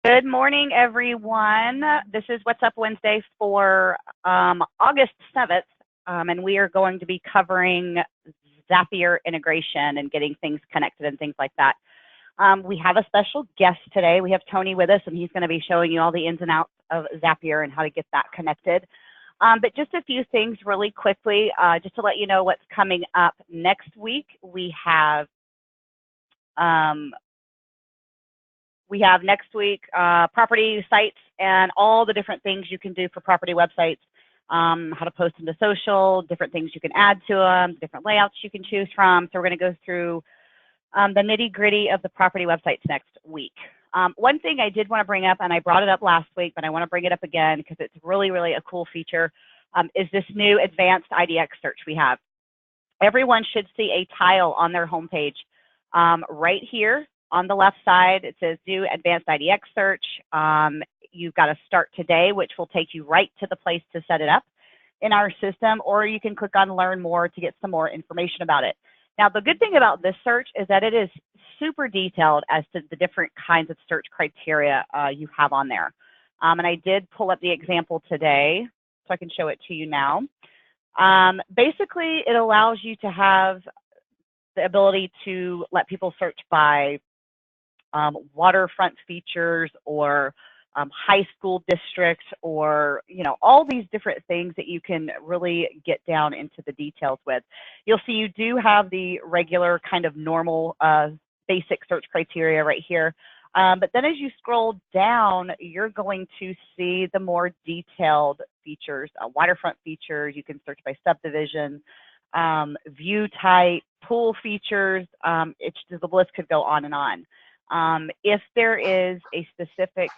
Good morning, everyone. This is What's Up Wednesday for August 7th, and we are going to be covering Zapier integration and getting things connected and things like that. We have a special guest today. We have Tony with us, and he's going to be showing you all the ins and outs of Zapier and how to get that connected. But just a few things really quickly, just to let you know what's coming up next week. We have next week property sites and all the different things you can do for property websites, how to post them to social, different things you can add to them, different layouts you can choose from. So we're going to go through the nitty-gritty of the property websites next week. One thing I did want to bring up, and I brought it up last week, but I want to bring it up again because it's really, really a cool feature, is this new advanced IDX search we have. Everyone should see a tile on their homepage right here. On the left side, it says do advanced IDX search. You've got to start today, which will take you right to the place to set it up in our system, or you can click on learn more to get some more information about it. Now, the good thing about this search is that it is super detailed as to the different kinds of search criteria you have on there. And I did pull up the example today, so I can show it to you now. Basically, it allows you to have the ability to let people search by waterfront features or high school districts, or all these different things that you can really get down into the details with. You'll see you do have the regular kind of normal basic search criteria right here, but then as you scroll down, you're going to see the more detailed features, waterfront features. You can search by subdivision, view type, pool features. The list could go on and on. If there is a specific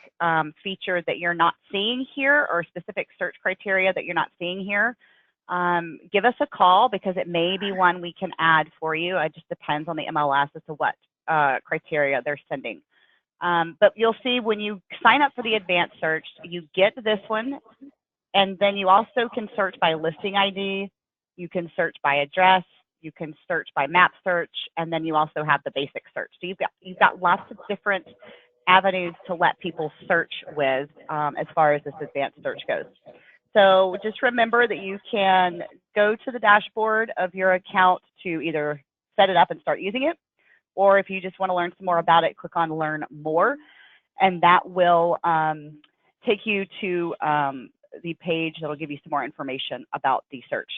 feature that you're not seeing here, or specific search criteria that you're not seeing here, give us a call, because it may be one we can add for you. It just depends on the MLS as to what criteria they're sending. But you'll see when you sign up for the advanced search, you get this one, and then you also can search by listing ID, you can search by address, you can search by map search, and then you also have the basic search. So you've got lots of different avenues to let people search with as far as this advanced search goes. So just remember that you can go to the dashboard of your account to either set it up and start using it, or if you just want to learn some more about it, click on Learn More, and that will take you to the page that will give you some more information about the search.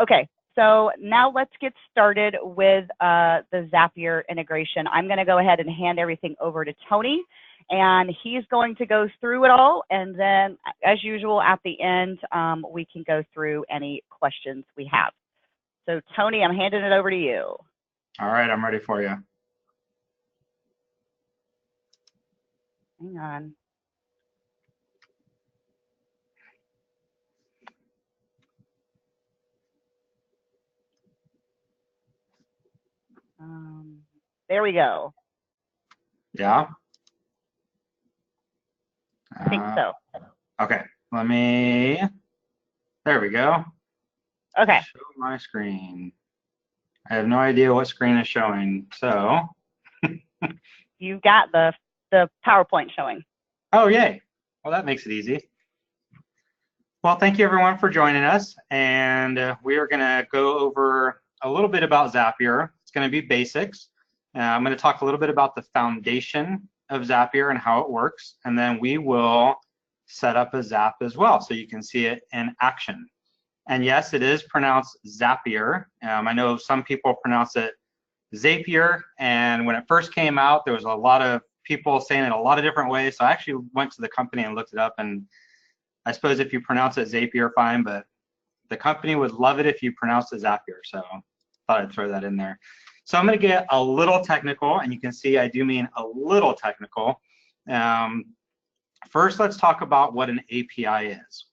Okay. So now let's get started with the Zapier integration. I'm going to go ahead and hand everything over to Tony, and he's going to go through it all. And then, as usual, at the end, we can go through any questions we have. So, Tony, I'm handing it over to you. All right, I'm ready for you. Hang on. There we go. Yeah? I think so. Okay, there we go. Okay. Show my screen. I have no idea what screen is showing, so. You've got the PowerPoint showing. Oh, yay. Well, that makes it easy. Well, thank you everyone for joining us, and we are gonna go over a little bit about Zapier. It's gonna be basics. I'm going to talk a little bit about the foundation of Zapier and how it works, and then we will set up a Zap as well so you can see it in action. And yes, it is pronounced Zapier. I know some people pronounce it Zapier, and when it first came out, there was a lot of people saying it a lot of different ways, so I actually went to the company and looked it up, and I suppose if you pronounce it Zapier, fine, but the company would love it if you pronounced it Zapier, so I thought I'd throw that in there. So I'm going to get a little technical, and you can see I do mean a little technical. First, let's talk about what an API is.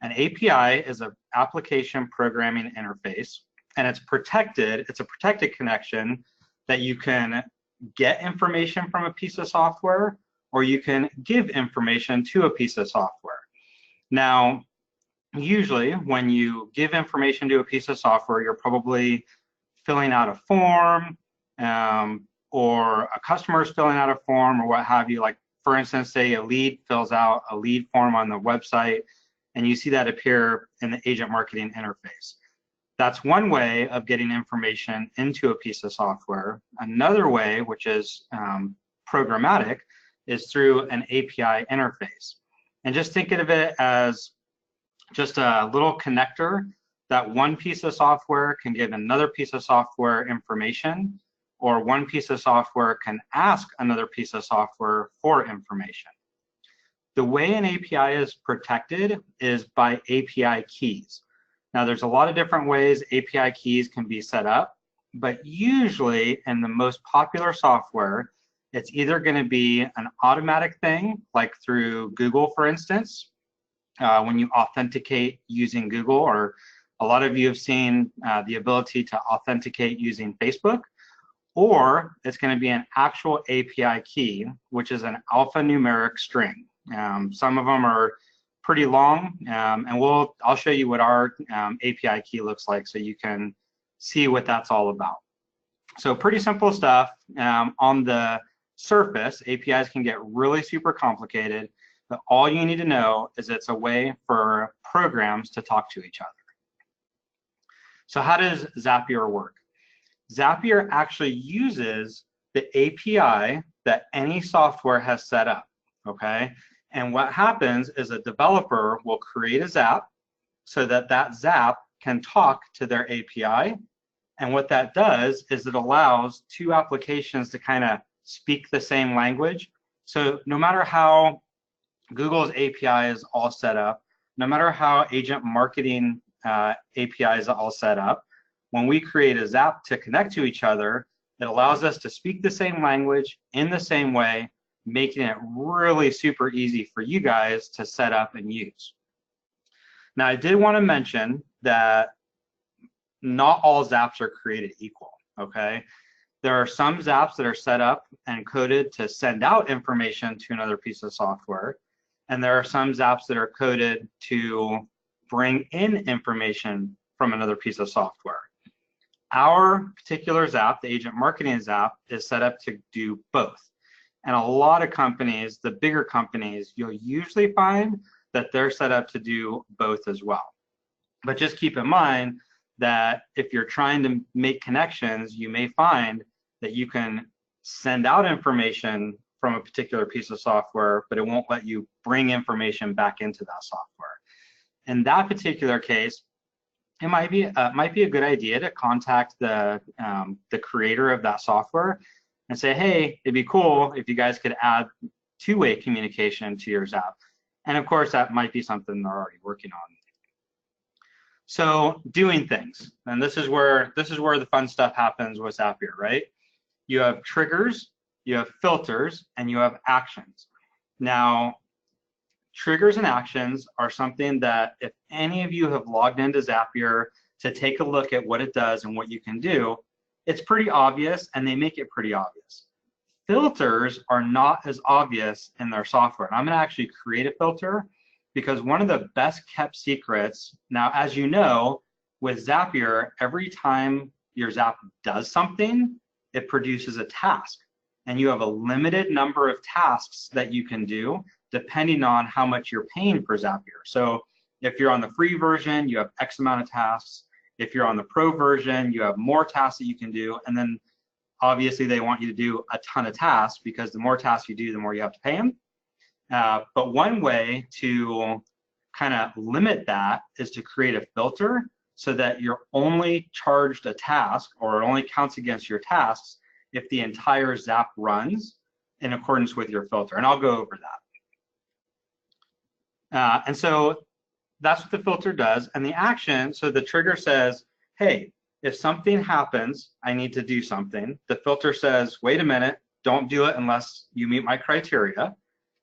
An API is an application programming interface, and it's protected. It's a protected connection that you can get information from a piece of software, or you can give information to a piece of software. Now, usually when you give information to a piece of software, you're probably filling out a form, or a customer is filling out a form, or what have you. Like for instance, say a lead fills out a lead form on the website, and you see that appear in the agent marketing interface. That's one way of getting information into a piece of software. Another way, which is programmatic, is through an API interface. And just think of it as just a little connector that one piece of software can give another piece of software information, or one piece of software can ask another piece of software for information. The way an API is protected is by API keys. Now, there's a lot of different ways API keys can be set up, but usually in the most popular software, it's either going to be an automatic thing, like through Google, for instance, when you authenticate using Google, or a lot of you have seen the ability to authenticate using Facebook, or it's going to be an actual API key, which is an alphanumeric string. Some of them are pretty long, and I'll show you what our API key looks like so you can see what that's all about. So pretty simple stuff. On the surface, APIs can get really super complicated, but all you need to know is it's a way for programs to talk to each other. So how does Zapier work? Zapier actually uses the API that any software has set up, okay? And what happens is a developer will create a Zap so that that Zap can talk to their API. And what that does is it allows two applications to kind of speak the same language. So no matter how Google's API is all set up, no matter how agent marketing API is all set up, when we create a Zap to connect to each other, it allows us to speak the same language in the same way, making it really super easy for you guys to set up and use. Now, I did want to mention that not all Zaps are created equal, okay? There are some Zaps that are set up and coded to send out information to another piece of software, and there are some Zaps that are coded to bring in information from another piece of software. Our particular Zap, the agent marketing Zap, is set up to do both. And a lot of companies, the bigger companies, you'll usually find that they're set up to do both as well. But just keep in mind that if you're trying to make connections, you may find that you can send out information from a particular piece of software, but it won't let you bring information back into that software. In that particular case, it might be a good idea to contact the creator of that software and say, hey, it'd be cool if you guys could add two-way communication to your Zap. And of course, that might be something they're already working on. So doing things, and this is where the fun stuff happens with Zapier, right? You have triggers, you have filters, and you have actions. Now, triggers and actions are something that if any of you have logged into Zapier to take a look at what it does and what you can do, it's pretty obvious, and they make it pretty obvious. Filters are not as obvious in their software. And I'm going to actually create a filter, because one of the best kept secrets, now as you know, with Zapier, every time your Zap does something, it produces a task. And you have a limited number of tasks that you can do depending on how much you're paying for Zapier. So if you're on the free version, you have X amount of tasks. If you're on the pro version, you have more tasks that you can do. And then obviously they want you to do a ton of tasks, because the more tasks you do, the more you have to pay them. But one way to kind of limit that is to create a filter so that you're only charged a task, or it only counts against your tasks, if the entire Zap runs in accordance with your filter. And I'll go over that. And so that's what the filter does. And the action, so the trigger says, hey, if something happens, I need to do something. The filter says, wait a minute, don't do it unless you meet my criteria.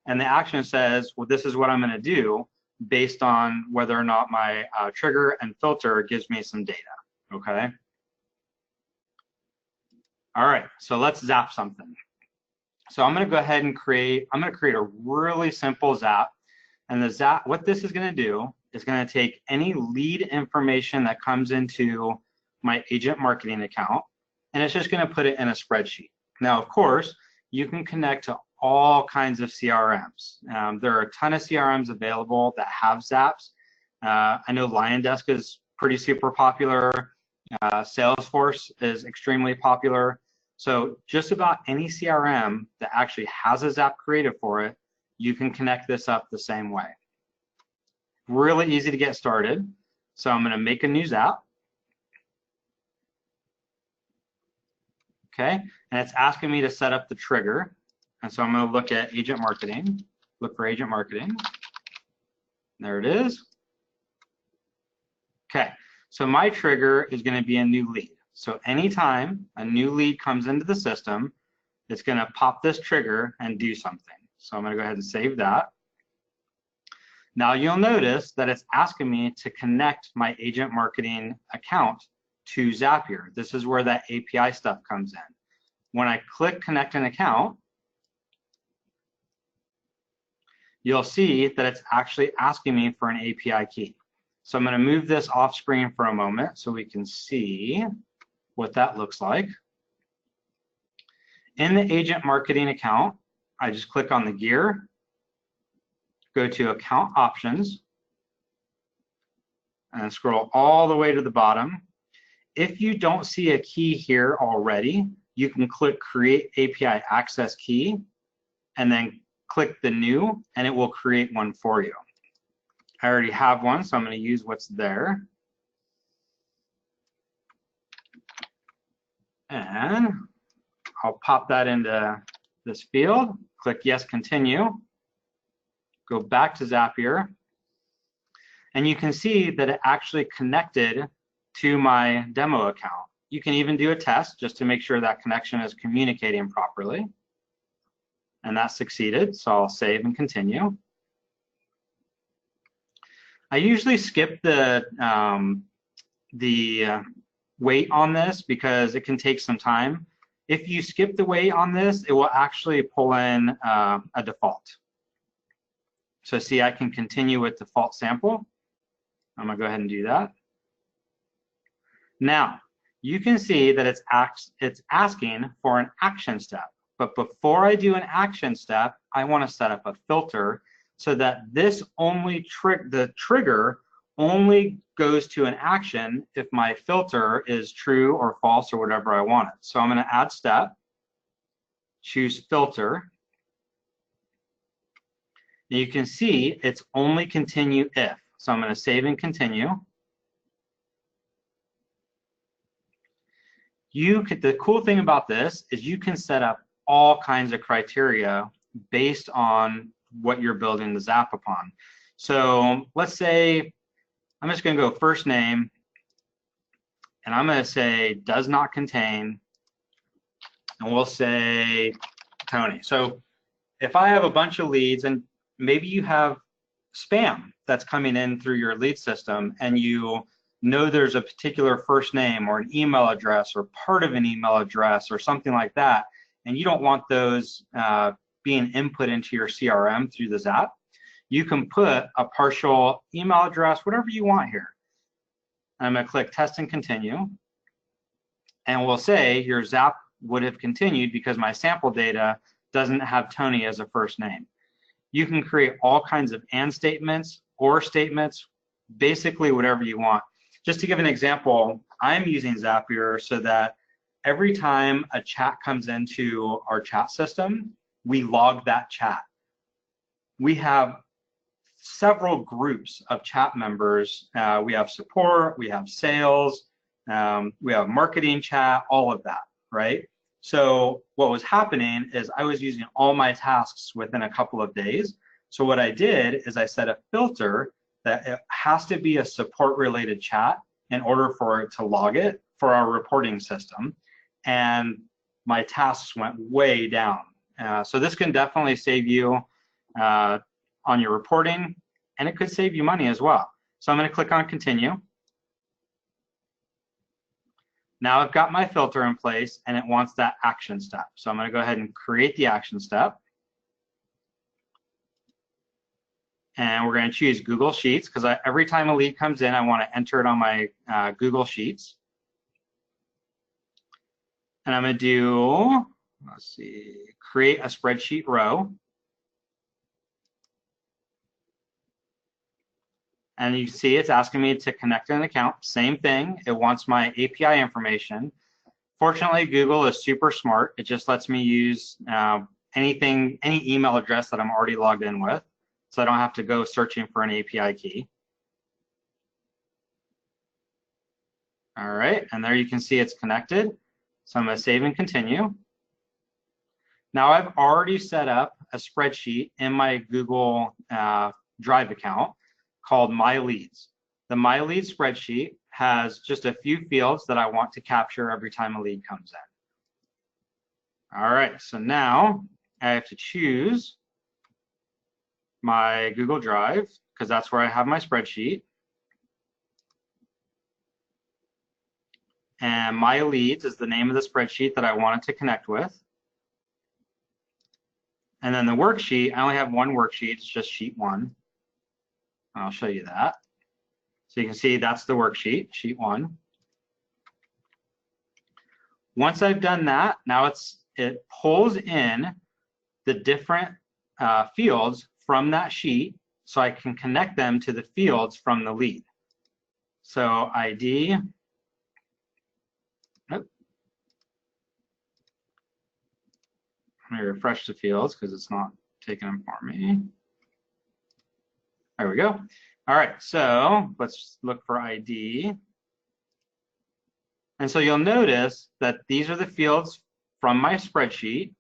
And the action says, well, this is what I'm going to do based on whether or not my trigger and filter gives me some data, okay? All right, so let's Zap something. So I'm going to go ahead and create a really simple Zap. And the Zap, what this is going to do is going to take any lead information that comes into my agent marketing account, and it's just going to put it in a spreadsheet. Now, of course, you can connect to all kinds of CRMs. There are a ton of CRMs available that have Zaps. I know LionDesk is pretty super popular. Salesforce is extremely popular. So just about any CRM that actually has a Zap created for it, you can connect this up the same way. Really easy to get started. So I'm going to make a new Zap. Okay, and it's asking me to set up the trigger. And so I'm going to look at agent marketing, look for agent marketing. There it is. Okay, so my trigger is going to be a new lead. So anytime a new lead comes into the system, it's going to pop this trigger and do something. So I'm going to go ahead and save that. Now you'll notice that it's asking me to connect my agent marketing account to Zapier. This is where that API stuff comes in. When I click connect an account, you'll see that it's actually asking me for an API key. So I'm going to move this off screen for a moment so we can see what that looks like. In the agent marketing account, I just click on the gear, go to account options, and scroll all the way to the bottom. If you don't see a key here already, you can click create API access key and then click the new and it will create one for you. I already have one, so I'm going to use what's there. And I'll pop that into this field, click yes, continue, go back to Zapier, and you can see that it actually connected to my demo account. You can even do a test just to make sure that connection is communicating properly. And that succeeded, so I'll save and continue. I usually skip the wait on this because it can take some time. If you skip the wait on this, it will actually pull in a default. So see, I can continue with default sample. I'm gonna go ahead and do that. Now, you can see that it's asking for an action step. But before I do an action step, I want to set up a filter so that this the trigger only goes to an action if my filter is true or false or whatever I want it. So I'm going to add step, choose filter. And you can see it's only continue if. So I'm going to save and continue. The cool thing about this is you can set up all kinds of criteria based on what you're building the Zap upon. So let's say I'm just going to go first name, and I'm going to say does not contain, and we'll say Tony. So if I have a bunch of leads, and maybe you have spam that's coming in through your lead system, and you know there's a particular first name or an email address or part of an email address or something like that, and you don't want those being input into your CRM through the Zap, you can put a partial email address, whatever you want here. I'm going to click test and continue, and we'll say your Zap would have continued because my sample data doesn't have Tony as a first name. You can create all kinds of and statements, or statements, basically whatever you want. Just to give an example, I'm using Zapier so that every time a chat comes into our chat system, we log that chat. We have several groups of chat members. We have support, we have sales, we have marketing chat, all of that, right? So what was happening is I was using all my tasks within a couple of days. So what I did is I set a filter that it has to be a support related chat in order for it to log it for our reporting system. And my tasks went way down. So this can definitely save you on your reporting, and it could save you money as well. So I'm going to click on continue. Now I've got my filter in place and it wants that action step. So I'm going to go ahead and create the action step. And we're going to choose Google Sheets because every time a lead comes in, I want to enter it on my Google Sheets. And I'm going to do let's see, create a spreadsheet row. And you see it's asking me to connect an account. Same thing. It wants my API information. Fortunately, Google is super smart. It just lets me use any email address that I'm already logged in with, so I don't have to go searching for an API key. All right, and there you can see it's connected. So I'm going to save and continue. Now I've already set up a spreadsheet in my Google Drive account called My Leads. The My Leads spreadsheet has just a few fields that I want to capture every time a lead comes in. All right, so now I have to choose my Google Drive because that's where I have my spreadsheet. And My Leads is the name of the spreadsheet that I wanted to connect with. And then the worksheet, I only have one worksheet, it's just sheet 1. I'll show you that. So you can see that's the worksheet, sheet 1. Once I've done that, now it pulls in the different fields from that sheet so I can connect them to the fields from the lead. So ID, let me refresh the fields because it's not taking them for me. There we go. All right, so let's look for ID. And so you'll notice that these are the fields from my spreadsheet,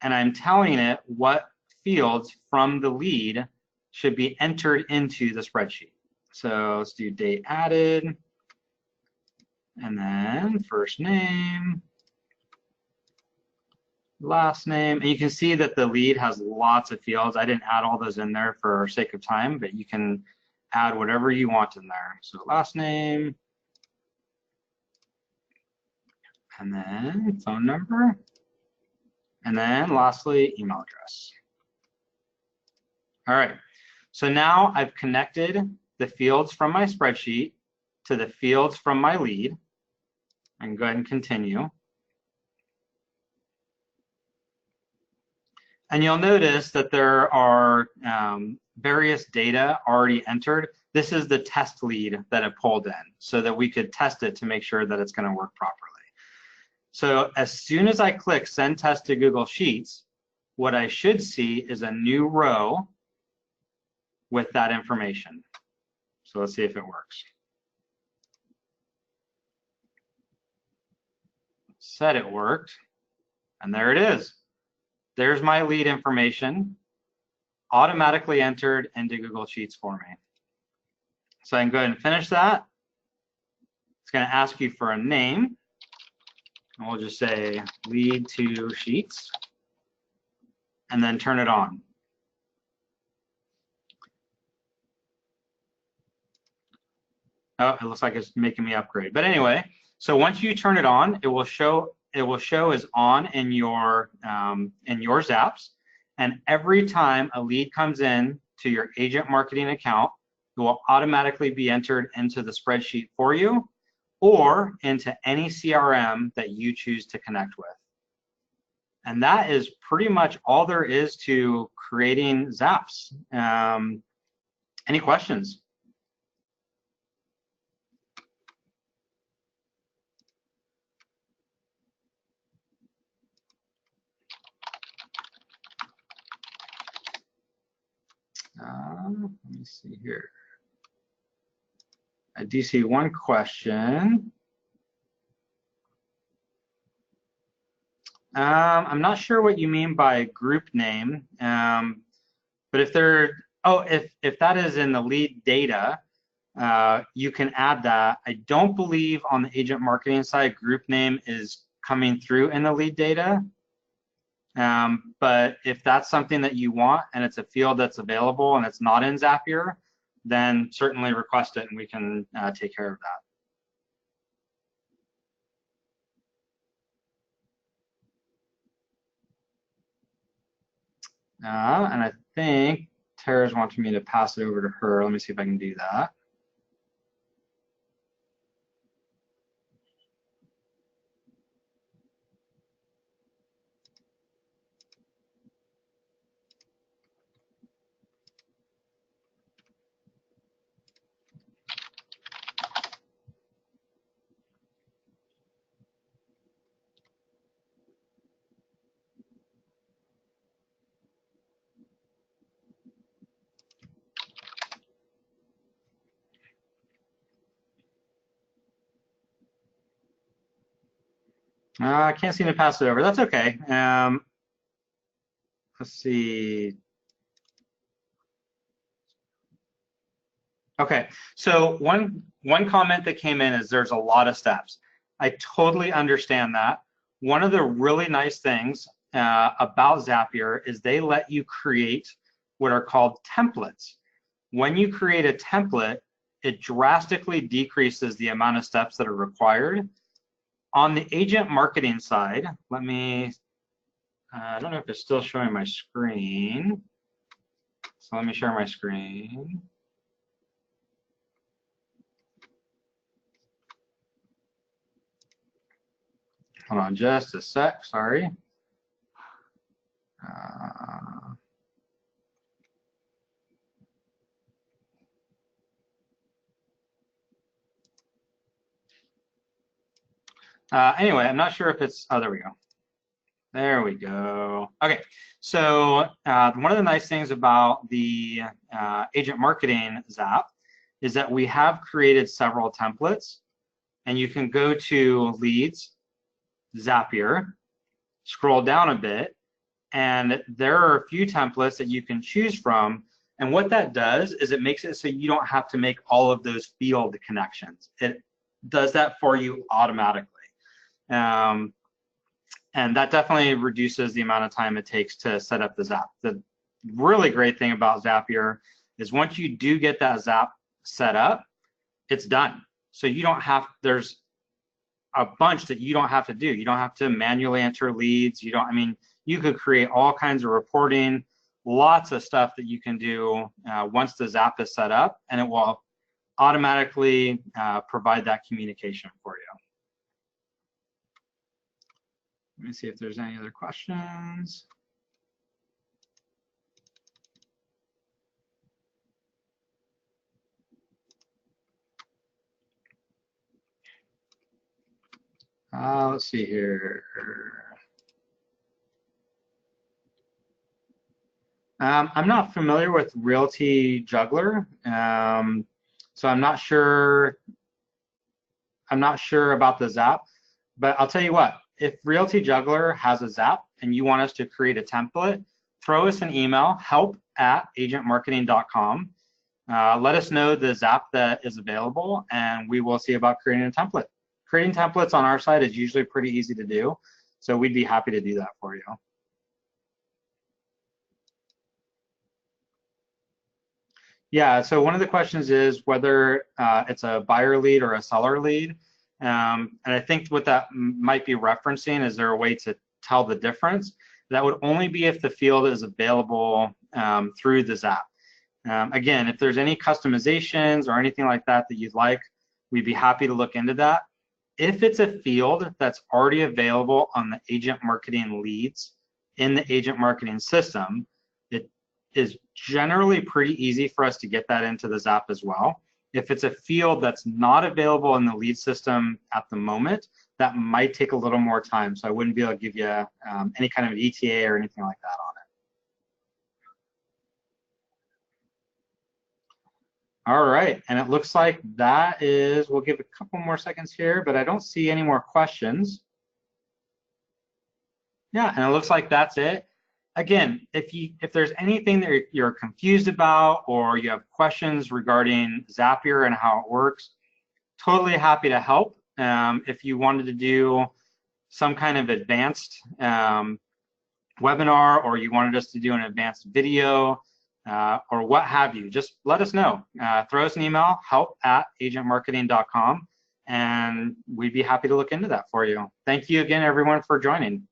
and I'm telling it what fields from the lead should be entered into the spreadsheet. So let's do date added, and then first name, last name, and you can see that the lead has lots of fields. I didn't add all those in there for sake of time, but you can add whatever you want in there. So last name, and then phone number, and then lastly, email address. All right, so now I've connected the fields from my spreadsheet to the fields from my lead. I can go ahead and continue. And you'll notice that there are various data already entered. This is the test lead that it pulled in so that we could test it to make sure that it's going to work properly. So as soon as I click Send Test to Google Sheets, what I should see is a new row with that information. So let's see if it works. Said it worked, and there it is. There's my lead information automatically entered into Google Sheets for me. So I can go ahead and finish that. It's going to ask you for a name. And we'll just say lead to Sheets and then turn it on. Oh, it looks like it's making me upgrade. But anyway, so once you turn it on, it will show as on in your Zaps. And every time a lead comes in to your agent marketing account, it will automatically be entered into the spreadsheet for you or into any CRM that you choose to connect with. And that is pretty much all there is to creating Zaps. Any questions? Let me see here. I do see one question. I'm not sure what you mean by group name, but if that is in the lead data, you can add that. I don't believe on the agent marketing side group name is coming through in the lead data. But if that's something that you want and it's a field that's available and it's not in Zapier, then certainly request it and we can take care of that. And I think Tara's wanting me to pass it over to her. Let me see if I can do that. I can't seem to pass it over. That's okay. Let's see. Okay, so one comment that came in is there's a lot of steps. I totally understand that. One of the really nice things about Zapier is they let you create what are called templates. When you create a template, it drastically decreases the amount of steps that are required. On the agent marketing side, let me, I don't know if it's still showing my screen. So let me share my screen. Hold on just a sec, sorry. Anyway, I'm not sure if it's, oh, there we go. There we go. Okay, so one of the nice things about the agent marketing Zap is that we have created several templates, and you can go to leads, Zapier, scroll down a bit, and there are a few templates that you can choose from. And what that does is it makes it so you don't have to make all of those field connections. It does that for you automatically. And that definitely reduces the amount of time it takes to set up the Zap. The really great thing about Zapier is once you do get that Zap set up, it's done. So you don't have, there's a bunch that you don't have to do. You don't have to manually enter leads. You don't, I mean, you could create all kinds of reporting, lots of stuff that you can do once the Zap is set up, and it will automatically provide that communication for you. Let me see if there's any other questions. Let's see here. I'm not familiar with Realty Juggler, so I'm not sure about the Zap, but I'll tell you what, if Realty Juggler has a Zap and you want us to create a template, throw us an email, help@agentmarketing.com. Let us know the Zap that is available, and we will see about creating a template. Creating templates on our side is usually pretty easy to do, so we'd be happy to do that for you. Yeah, so one of the questions is whether it's a buyer lead or a seller lead. And I think what that might be referencing, is there a way to tell the difference? That would only be if the field is available through the Zap. Again, if there's any customizations or anything like that that you'd like, we'd be happy to look into that. If it's a field that's already available on the agent marketing leads in the agent marketing system, it is generally pretty easy for us to get that into the Zap as well. If it's a field that's not available in the lead system at the moment, that might take a little more time. So I wouldn't be able to give you any kind of an ETA or anything like that on it. All right, and it looks like that is, we'll give a couple more seconds here, but I don't see any more questions. Yeah, and it looks like that's it. Again, if there's anything that you're confused about, or you have questions regarding Zapier and how it works, totally happy to help. If you wanted to do some kind of advanced webinar, or you wanted us to do an advanced video, or what have you, just let us know. Throw us an email, help@agentmarketing.com, and we'd be happy to look into that for you. Thank you again, everyone, for joining.